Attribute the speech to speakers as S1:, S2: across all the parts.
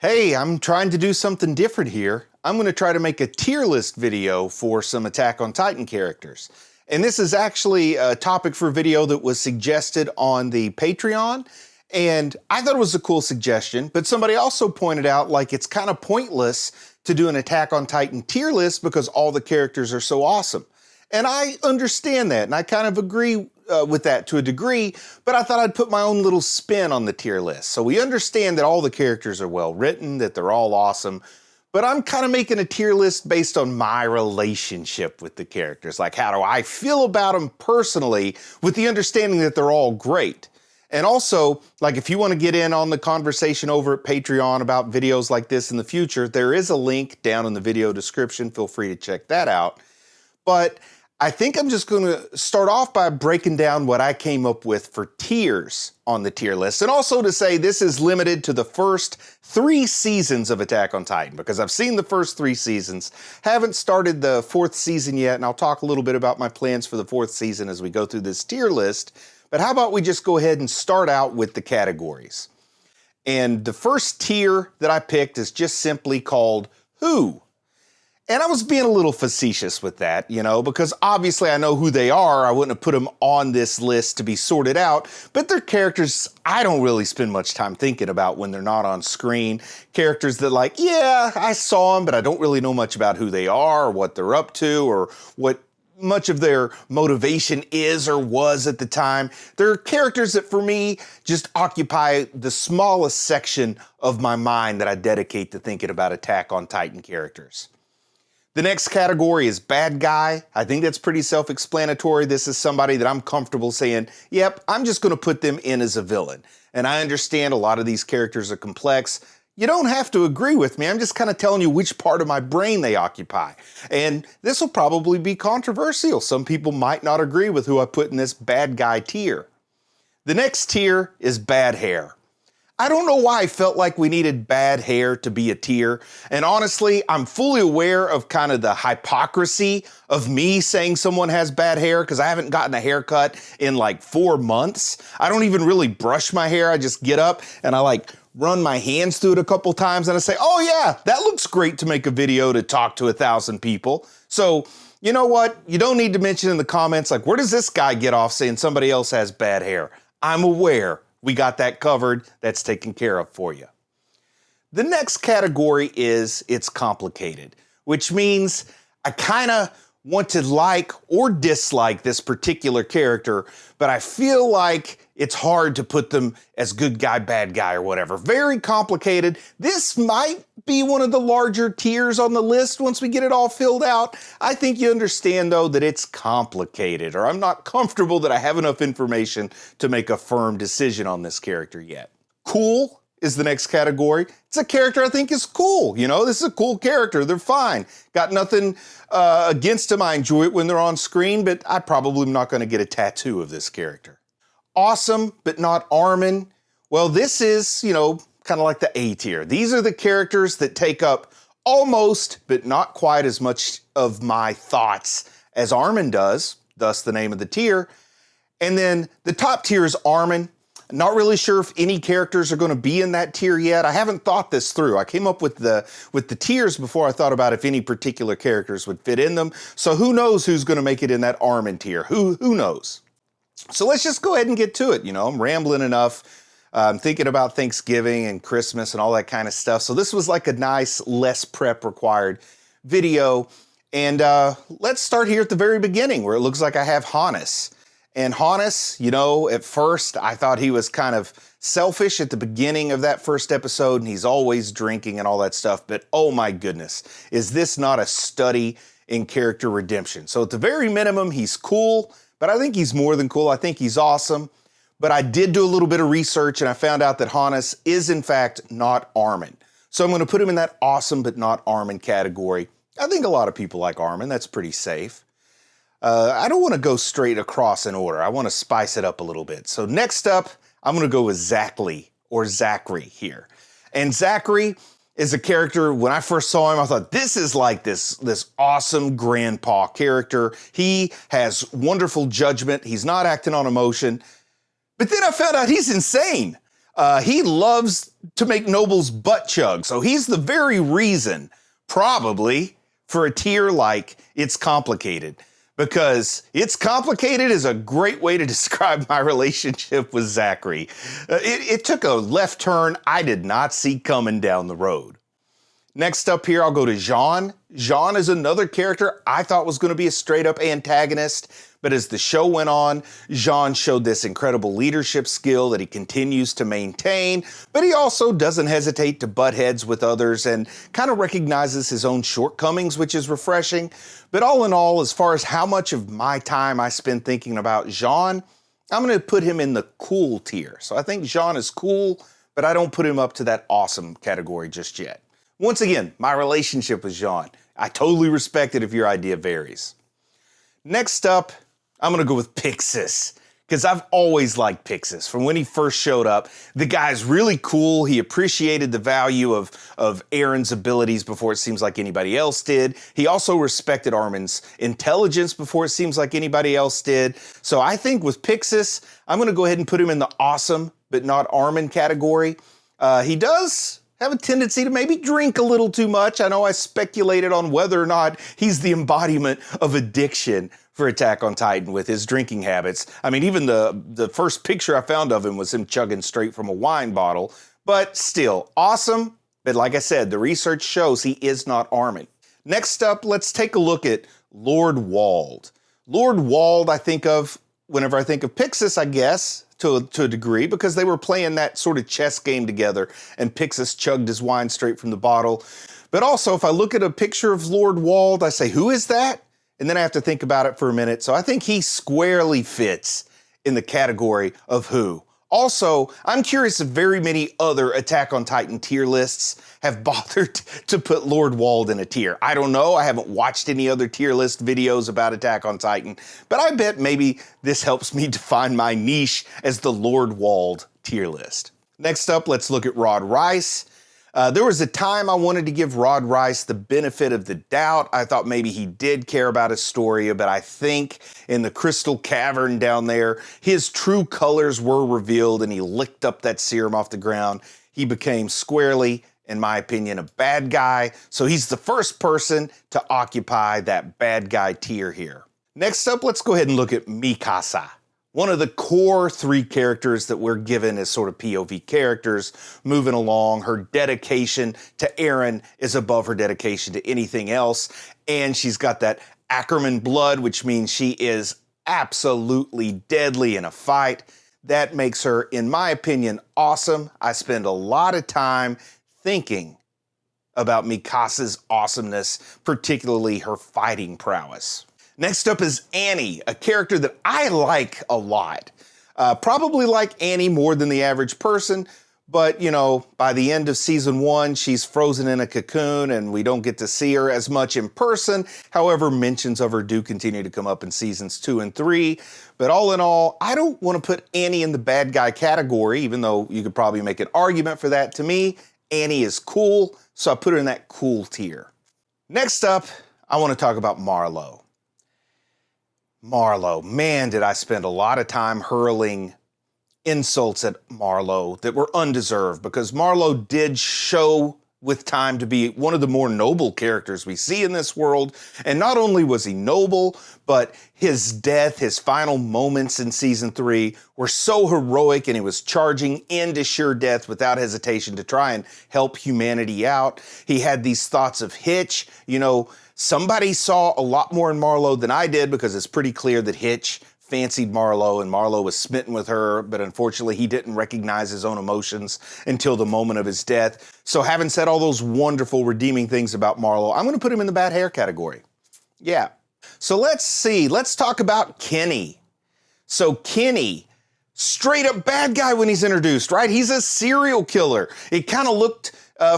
S1: Hey, I'm trying to do something different here. I'm going to try to make a tier list video for some Attack on Titan characters. And this is actually a topic for a video that was suggested on the Patreon. And I thought it was a cool suggestion, but somebody also pointed out like it's kind of pointless to do an Attack on Titan tier list because all the characters are so awesome. And I understand that, and I kind of agree with that to a degree, but I thought I'd put my own little spin on the tier list. So we understand that all the characters are well written, that they're all awesome, but I'm kind of making a tier list based on my relationship with the characters. Like, how do I feel about them personally with the understanding that they're all great? And also, like, if you want to get in on the conversation over at Patreon about videos like this in the future, there is a link down in the video description. Feel free to check that out. But I think I'm just going to start off by breaking down what I came up with for tiers on the tier list. And also to say this is limited to the first 3 seasons of Attack on Titan, because I've seen the first 3 seasons, haven't started the 4th season yet, and I'll talk a little bit about my plans for the 4th season as we go through this tier list. But how about we just go ahead and start out with the categories. And the first tier that I picked is just simply called Who. And I was being a little facetious with that, you know, because obviously I know who they are. I wouldn't have put them on this list to be sorted out, but they're characters I don't really spend much time thinking about when they're not on screen. Characters that, like, yeah, I saw them, but I don't really know much about who they are or what they're up to or what much of their motivation is or was at the time. They're characters that for me just occupy the smallest section of my mind that I dedicate to thinking about Attack on Titan characters. The next category is bad guy. I think that's pretty self-explanatory. This is somebody that I'm comfortable saying, yep, I'm just going to put them in as a villain. And I understand a lot of these characters are complex. You don't have to agree with me. I'm just kind of telling you which part of my brain they occupy. And this will probably be controversial. Some people might not agree with who I put in this bad guy tier. The next tier is bad hair. I don't know why I felt like we needed bad hair to be a tier. And honestly, I'm fully aware of kind of the hypocrisy of me saying someone has bad hair because I haven't gotten a haircut in like 4 months. I don't even really brush my hair. I just get up and I like run my hands through it a couple times and I say, oh yeah, that looks great to make a video to talk to 1,000 people. So you know what? You don't need to mention in the comments, like, where does this guy get off saying somebody else has bad hair? I'm aware. We got that covered. That's taken care of for you. The next category is it's complicated, which means I kind of want to like or dislike this particular character, but I feel like it's hard to put them as good guy, bad guy, or whatever. Very complicated. This might be one of the larger tiers on the list once we get it all filled out. I think you understand, though, that it's complicated, or I'm not comfortable that I have enough information to make a firm decision on this character yet. Cool is the next category. It's a character I think is cool. You know, this is a cool character. They're fine. Got nothing against them. I enjoy it when they're on screen, but I probably am not going to get a tattoo of this character. Awesome, but not Armin. Well, this is, you know, kind of like the A tier. These are the characters that take up almost, but not quite as much of my thoughts as Armin does, thus the name of the tier. And then the top tier is Armin. Not really sure if any characters are going to be in that tier yet. I haven't thought this through. I came up with the tiers before I thought about if any particular characters would fit in them. So who knows who's going to make it in that Armin tier? Who knows? So let's just go ahead and get to it. You know, I'm rambling enough. I'm thinking about Thanksgiving and Christmas and all that kind of stuff. So this was like a nice, less prep required video. And let's start here at the very beginning where it looks like I have Hannes. And Hannes, you know, at first I thought he was kind of selfish at the beginning of that first episode, and he's always drinking and all that stuff. But oh my goodness, is this not a study in character redemption? So at the very minimum, he's cool, but I think he's more than cool. I think he's awesome. But I did do a little bit of research and I found out that Hannes is in fact not Armin. So I'm going to put him in that awesome but not Armin category. I think a lot of people like Armin. That's pretty safe. I don't want to go straight across in order. I want to spice it up a little bit. So next up, I'm going to go with Zachary or Zachary here. And Zachary is a character, when I first saw him, I thought, this is like this awesome grandpa character. He has wonderful judgment. He's not acting on emotion. But then I found out he's insane. He loves to make nobles butt chug, so he's the very reason, probably, for a tier like It's Complicated. Because It's Complicated is a great way to describe my relationship with Zachary. It took a left turn I did not see coming down the road. Next up here, I'll go to Jean. Jean is another character I thought was going to be a straight-up antagonist, but as the show went on, Jean showed this incredible leadership skill that he continues to maintain, but he also doesn't hesitate to butt heads with others and kind of recognizes his own shortcomings, which is refreshing. But all in all, as far as how much of my time I spend thinking about Jean, I'm going to put him in the cool tier. So I think Jean is cool, but I don't put him up to that awesome category just yet. Once again, my relationship with Jean. I totally respect it if your idea varies. Next up, I'm going to go with Pixis, because I've always liked Pixis. From when he first showed up, the guy's really cool. He appreciated the value of Aaron's abilities before it seems like anybody else did. He also respected Armin's intelligence before it seems like anybody else did. So I think with Pixis, I'm going to go ahead and put him in the awesome but not Armin category. He does have a tendency to maybe drink a little too much. I know I speculated on whether or not he's the embodiment of addiction for Attack on Titan with his drinking habits. I mean, even the first picture I found of him was him chugging straight from a wine bottle, but still awesome. But like I said, the research shows he is not Armin. Next up, let's take a look at Lord Wald. Lord Wald, I think of whenever I think of Pixis, I guess, to a degree, because they were playing that sort of chess game together and Pixis chugged his wine straight from the bottle. But also, if I look at a picture of Lord Wald, I say, who is that? And then I have to think about it for a minute. So I think he squarely fits in the category of who. Also, I'm curious if very many other Attack on Titan tier lists have bothered to put Lord Wald in a tier. I don't know. I haven't watched any other tier list videos about Attack on Titan, but I bet maybe this helps me define my niche as the Lord Wald tier list. Next up, let's look at Rod Reiss. There was a time I wanted to give Rod Reiss the benefit of the doubt. I thought maybe he did care about Historia, but I think in the Crystal Cavern down there, his true colors were revealed and he licked up that serum off the ground. He became squarely, in my opinion, a bad guy. So he's the first person to occupy that bad guy tier here. Next up, let's go ahead and look at Mikasa. One of the core three characters that we're given as sort of POV characters moving along. Her dedication to Eren is above her dedication to anything else. And she's got that Ackerman blood, which means she is absolutely deadly in a fight. That makes her, in my opinion, awesome. I spend a lot of time thinking about Mikasa's awesomeness, particularly her fighting prowess. Next up is Annie, a character that I like a lot. Probably like Annie more than the average person, but you know, by the end of season 1, she's frozen in a cocoon and we don't get to see her as much in person. However, mentions of her do continue to come up in seasons 2 and 3. But all in all, I don't want to put Annie in the bad guy category, even though you could probably make an argument for that. To me, Annie is cool, so I put her in that cool tier. Next up, I want to talk about Marlowe. Marlowe, man, did I spend a lot of time hurling insults at Marlowe that were undeserved, because Marlowe did show with time to be one of the more noble characters we see in this world. And not only was he noble, but his death, his final moments in season 3 were so heroic, and he was charging into sure death without hesitation to try and help humanity out. He had these thoughts of Hitch. You know, somebody saw a lot more in Marlowe than I did, because it's pretty clear that Hitch fancied Marlowe and Marlowe was smitten with her, but unfortunately he didn't recognize his own emotions until the moment of his death. So having said all those wonderful redeeming things about Marlowe, I'm going to put him in the bad hair category. Yeah. So let's see. Let's talk about Kenny. So Kenny, straight up bad guy when he's introduced, right? He's a serial killer. It kind of looked,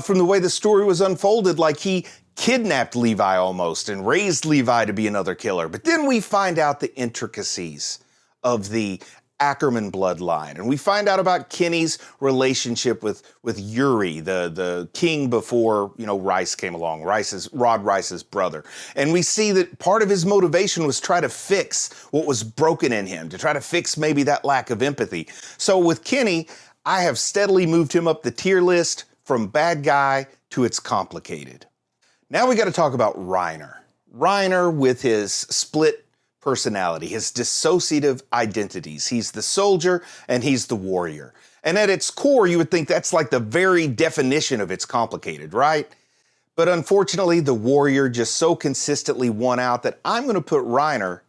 S1: from the way the story was unfolded, like he kidnapped Levi almost and raised Levi to be another killer. But then we find out the intricacies of the Ackerman bloodline, and we find out about Kenny's relationship with Yuri, the king before, you know, Reiss came along, Rod Reiss's brother. And we see that part of his motivation was try to fix what was broken in him, to try to fix maybe that lack of empathy. So with Kenny, I have steadily moved him up the tier list from bad guy to it's complicated. Now we got to talk about Reiner. Reiner with his split personality, his dissociative identities. He's the soldier and he's the warrior. And at its core, you would think that's like the very definition of it's complicated, right? But unfortunately, the warrior just so consistently won out that I'm going to put Reiner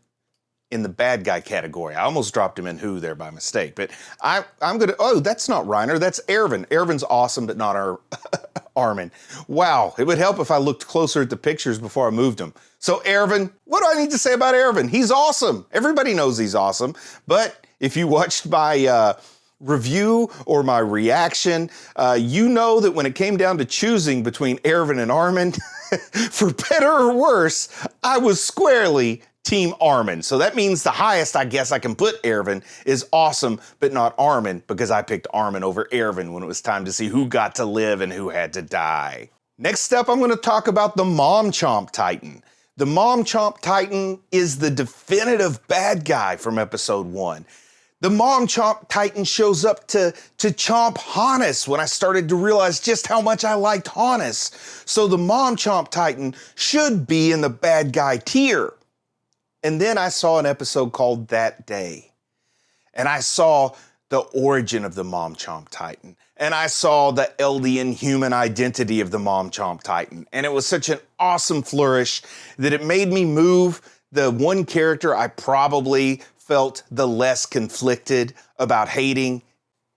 S1: in the bad guy category. I almost dropped him in Who there by mistake, but I'm going to, oh, that's not Reiner, that's Erwin. Erwin's awesome, but not our Armin. Wow, it would help if I looked closer at the pictures before I moved them. So Erwin, what do I need to say about Erwin? He's awesome. Everybody knows he's awesome, but if you watched my review or my reaction, you know that when it came down to choosing between Erwin and Armin, for better or worse, I was squarely Team Armin. So that means the highest I guess I can put Erwin is awesome, but not Armin, because I picked Armin over Erwin when it was time to see who got to live and who had to die. Next up, I'm going to talk about the Mom Chomp Titan. The Mom Chomp Titan is the definitive bad guy from episode 1. The Mom Chomp Titan shows up to chomp Hannes when I started to realize just how much I liked Hannes. So the Mom Chomp Titan should be in the bad guy tier. And then I saw an episode called That Day. And I saw the origin of the Mom Chomp Titan. And I saw the Eldian human identity of the Mom Chomp Titan. And it was such an awesome flourish that it made me move the one character I probably felt the less conflicted about hating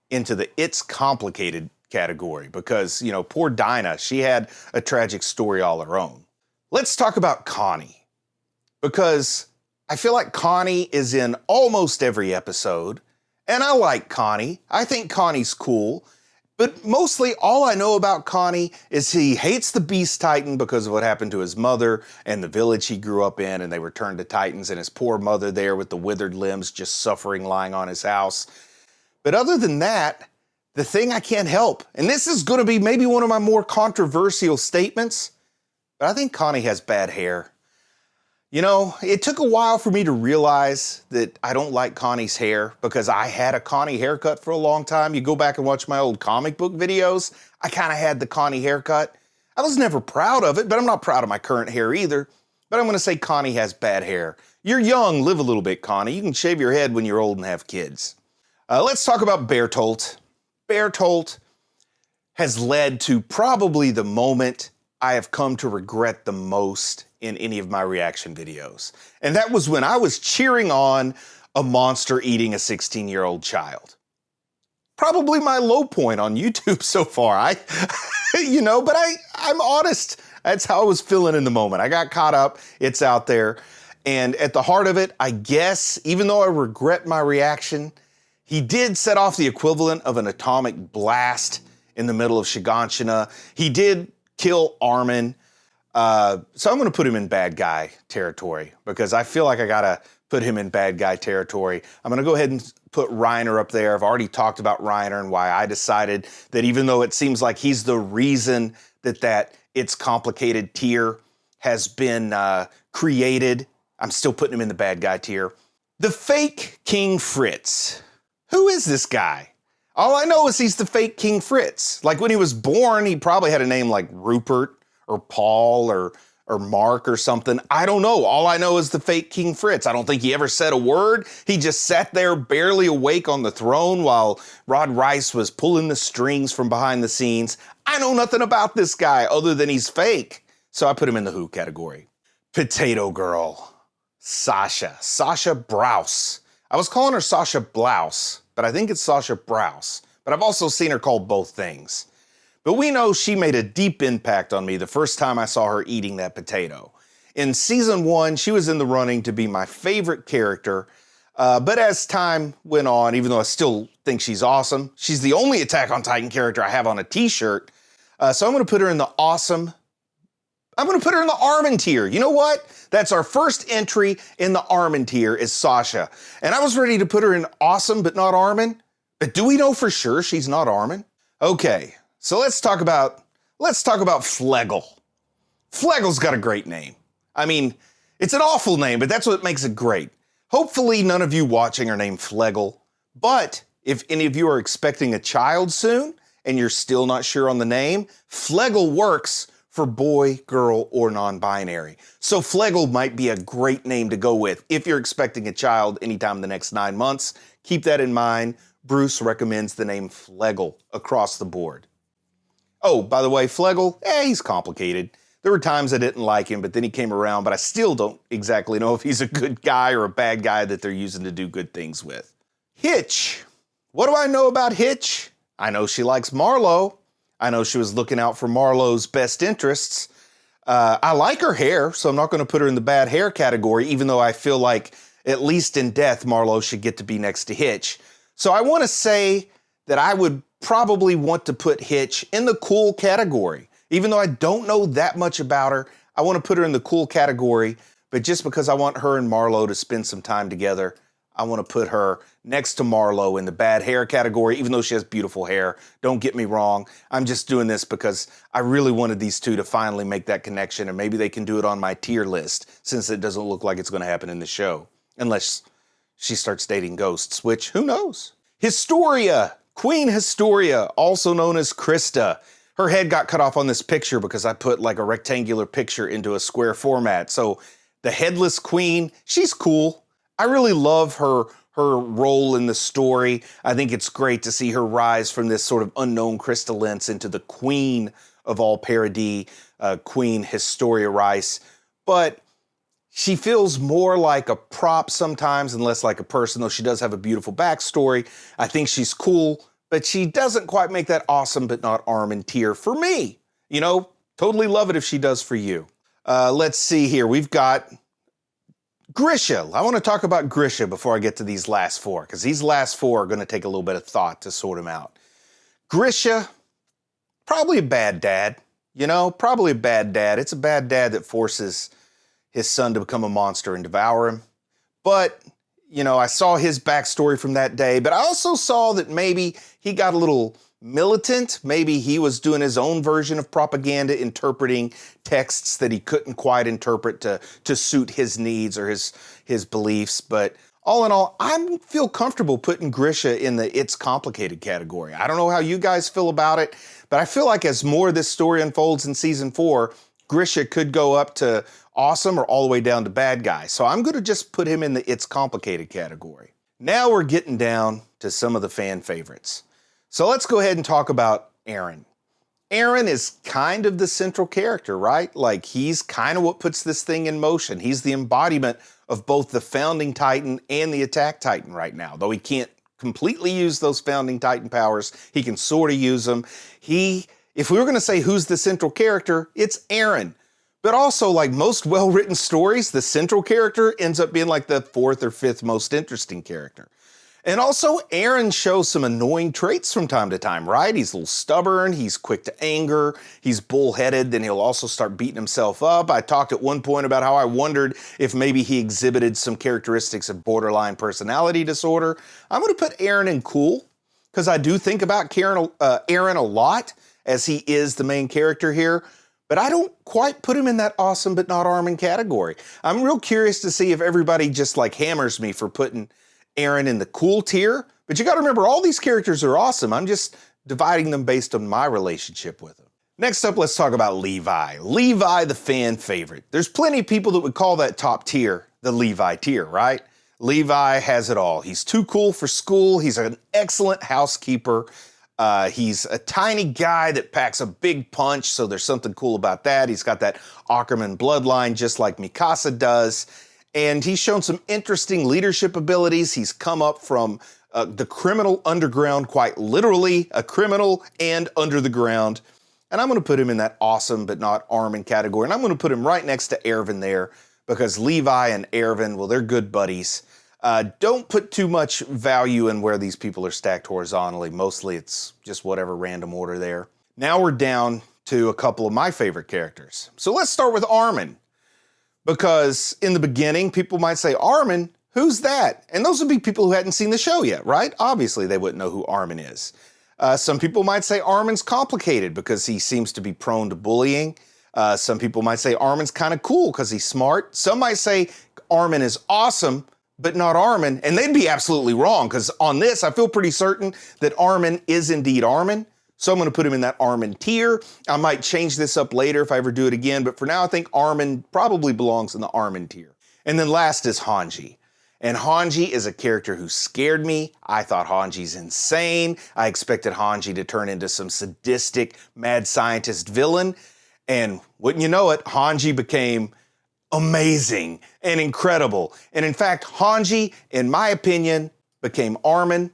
S1: into the it's complicated category. Because, you know, poor Dinah, she had a tragic story all her own. Let's talk about Connie. Because I feel like Connie is in almost every episode, and I like Connie. I think Connie's cool, but mostly all I know about Connie is he hates the Beast Titan because of what happened to his mother and the village he grew up in, and they were turned to Titans, and his poor mother there with the withered limbs just suffering lying on his house. But other than that, the thing I can't help, and this is going to be maybe one of my more controversial statements, but I think Connie has bad hair. You know, it took a while for me to realize that I don't like Connie's hair because I had a Connie haircut for a long time. You go back and watch my old comic book videos, I kind of had the Connie haircut. I was never proud of it, but I'm not proud of my current hair either. But I'm going to say Connie has bad hair. You're young, live a little bit, Connie. You can shave your head when you're old and have kids. Let's talk about Bertolt. Bertolt has led to probably the moment I have come to regret the most in any of my reaction videos. And that was when I was cheering on a monster eating a 16-year-old child. Probably my low point on YouTube so far. You know, but I'm honest. That's how I was feeling in the moment. I got caught up. It's out there. And at the heart of it, I guess, even though I regret my reaction, he did set off the equivalent of an atomic blast in the middle of Shiganshina. He did kill Armin. So I'm going to put him in bad guy territory because I feel like I got to put him in bad guy territory. I'm going to go ahead and put Reiner up there. I've already talked about Reiner and why I decided that even though it seems like he's the reason that It's Complicated tier has been created, I'm still putting him in the bad guy tier. The fake King Fritz. Who is this guy? All I know is he's the fake King Fritz. Like when he was born, he probably had a name like Rupert or Paul or Mark or something. I don't know. All I know is the fake King Fritz. I don't think he ever said a word. He just sat there barely awake on the throne while Rod Rice was pulling the strings from behind the scenes. I know nothing about this guy other than he's fake. So I put him in the Who category. Potato Girl. Sasha Browse. I was calling her Sasha Blouse, but I think it's Sasha Browse. But I've also seen her called both things. But we know she made a deep impact on me the first time I saw her eating that potato. In season 1, she was in the running to be my favorite character. But as time went on, even though I still think she's awesome, she's the only Attack on Titan character I have on a t-shirt. So I'm going to put her in the awesome. I'm going to put her in the Armin tier. You know what? That's our first entry in the Armin tier is Sasha. And I was ready to put her in awesome, but not Armin. But do we know for sure she's not Armin? Okay. So let's talk about Flegel. Flegel's got a great name. I mean, it's an awful name, but that's what makes it great. Hopefully none of you watching are named Flegel, but If any of you are expecting a child soon and you're still not sure on the name, Flegel works for boy, girl, or non-binary. So Flegel might be a great name to go with if you're expecting a child anytime in the next 9 months. Keep that in mind. Bruce recommends the name Flegel across the board. Oh, by the way, Flegel, he's complicated. There were times I didn't like him, but then he came around, but I still don't exactly know if he's a good guy or a bad guy that they're using to do good things with. Hitch. What do I know about Hitch? I know she likes Marlowe. I know she was looking out for Marlowe's best interests. I like her hair, so I'm not going to put her in the bad hair category, even though I feel like, at least in death, Marlowe should get to be next to Hitch. So I want to say that I would probably want to put Hitch in the cool category. Even though I don't know that much about her, I want to put her in the cool category, but just because I want her and Marlowe to spend some time together, I want to put her next to Marlowe in the bad hair category, even though she has beautiful hair. Don't get me wrong. I'm just doing this because I really wanted these two to finally make that connection, and maybe they can do it on my tier list, since it doesn't look like it's going to happen in the show. Unless she starts dating ghosts, which, who knows? Historia, Queen Historia, also known as Krista. Her head got cut off on this picture because I put like a rectangular picture into a square format. So the headless queen, she's cool. I really love her role in the story. I think it's great to see her rise from this sort of unknown crystallence into the queen of all paradis, Queen Historia Rice. But she feels more like a prop sometimes and less like a person, though she does have a beautiful backstory. I think she's cool, but she doesn't quite make that awesome but not Armin tier for me. You know, totally love it if she does for you. Let's see here. We've got Grishall. I want to talk about Grishall before I get to these last four, because these last four are going to take a little bit of thought to sort them out. Grishall, probably a bad dad. You know, probably a bad dad. It's a bad dad that forces his son to become a monster and devour him. But, you know, I saw his backstory from that day, but I also saw that maybe he got a little militant. Maybe he was doing his own version of propaganda, interpreting texts that he couldn't quite interpret to suit his needs or his beliefs. But all in all, I feel comfortable putting Grishall in the it's complicated category. I don't know how you guys feel about it, but I feel like as more of this story unfolds in season 4, Grishall could go up to awesome or all the way down to bad guy. So I'm going to just put him in the it's complicated category. Now we're getting down to some of the fan favorites. So let's go ahead and talk about Aaron. Aaron is kind of the central character, right? Like, he's kind of what puts this thing in motion. He's the embodiment of both the Founding Titan and the Attack Titan right now. Though he can't completely use those Founding Titan powers, he can sort of use them. If we were going to say who's the central character, it's Aaron. But also, like most well-written stories, the central character ends up being like the 4th or 5th most interesting character. And also, Aaron shows some annoying traits from time to time, right? He's a little stubborn, he's quick to anger, he's bullheaded, then he'll also start beating himself up. I talked at one point about how I wondered if maybe he exhibited some characteristics of borderline personality disorder. I'm going to put Aaron in cool, because I do think about Aaron a lot, as he is the main character here. But I don't quite put him in that awesome but not Armin category. I'm real curious to see if everybody just like hammers me for putting Aaron in the cool tier. But you got to remember, all these characters are awesome. I'm just dividing them based on my relationship with them. Next up, let's talk about Levi. Levi, the fan favorite. There's plenty of people that would call that top tier the Levi tier, right? Levi has it all. He's too cool for school. He's an excellent housekeeper. He's a tiny guy that packs a big punch, so there's something cool about that. He's got that Ackerman bloodline just like Mikasa does. And he's shown some interesting leadership abilities. He's come up from the criminal underground, quite literally a criminal and under the ground. And I'm going to put him in that awesome but not Armin category. And I'm going to put him right next to Erwin there, because Levi and Erwin, well, they're good buddies. Don't put too much value in where these people are stacked horizontally. Mostly it's just whatever random order there. Now we're down to a couple of my favorite characters. So let's start with Armin. Because in the beginning, people might say, Armin, who's that? And those would be people who hadn't seen the show yet, right? Obviously, they wouldn't know who Armin is. Some people might say Armin's complicated because he seems to be prone to bullying. Some people might say Armin's kind of cool because he's smart. Some might say Armin is awesome, but not Armin, and they'd be absolutely wrong, because on this, I feel pretty certain that Armin is indeed Armin. So I'm going to put him in that Armin tier. I might change this up later if I ever do it again, but for now, I think Armin probably belongs in the Armin tier. And then last is Hanji. And Hanji is a character who scared me. I thought Hanji's insane. I expected Hanji to turn into some sadistic, mad scientist villain. And wouldn't you know it, Hanji became amazing and incredible. And in fact, Hanji, in my opinion, became Armin.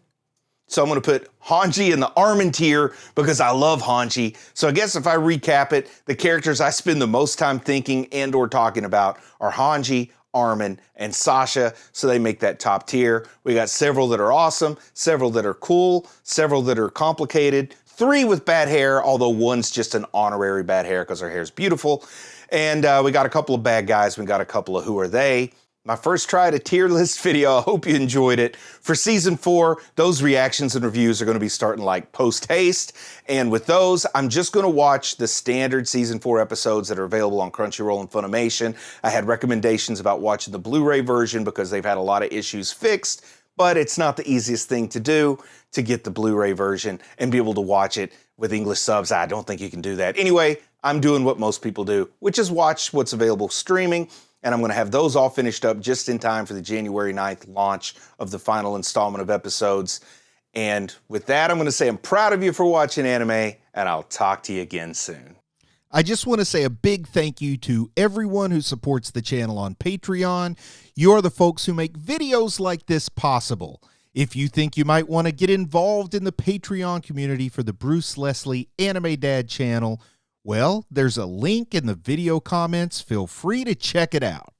S1: So I'm going to put Hanji in the Armin tier because I love Hanji. So I guess if I recap it, the characters I spend the most time thinking and or talking about are Hanji, Armin, and Sasha, so they make that top tier. We got several that are awesome, several that are cool, several that are complicated, 3 with bad hair, although one's just an honorary bad hair because her hair's beautiful. And we got a couple of bad guys, we got a couple of who are they. My first try at a tier list video. I hope you enjoyed it. For season 4, those reactions and reviews are going to be starting like post-haste. And with those, I'm just going to watch the standard season 4 episodes that are available on Crunchyroll and Funimation. I had recommendations about watching the Blu-ray version because they've had a lot of issues fixed, but it's not the easiest thing to do to get the Blu-ray version and be able to watch it with English subs. I don't think you can do that. Anyway, I'm doing what most people do, which is watch what's available streaming. And I'm going to have those all finished up just in time for the January 9th launch of the final installment of episodes. And with that, I'm going to say I'm proud of you for watching anime, and I'll talk to you again soon.
S2: I just want to say a big thank you to everyone who supports the channel on Patreon. You're the folks who make videos like this possible. If you think you might want to get involved in the Patreon community for the Bruce Leslie Anime Dad channel, well, there's a link in the video comments. Feel free to check it out.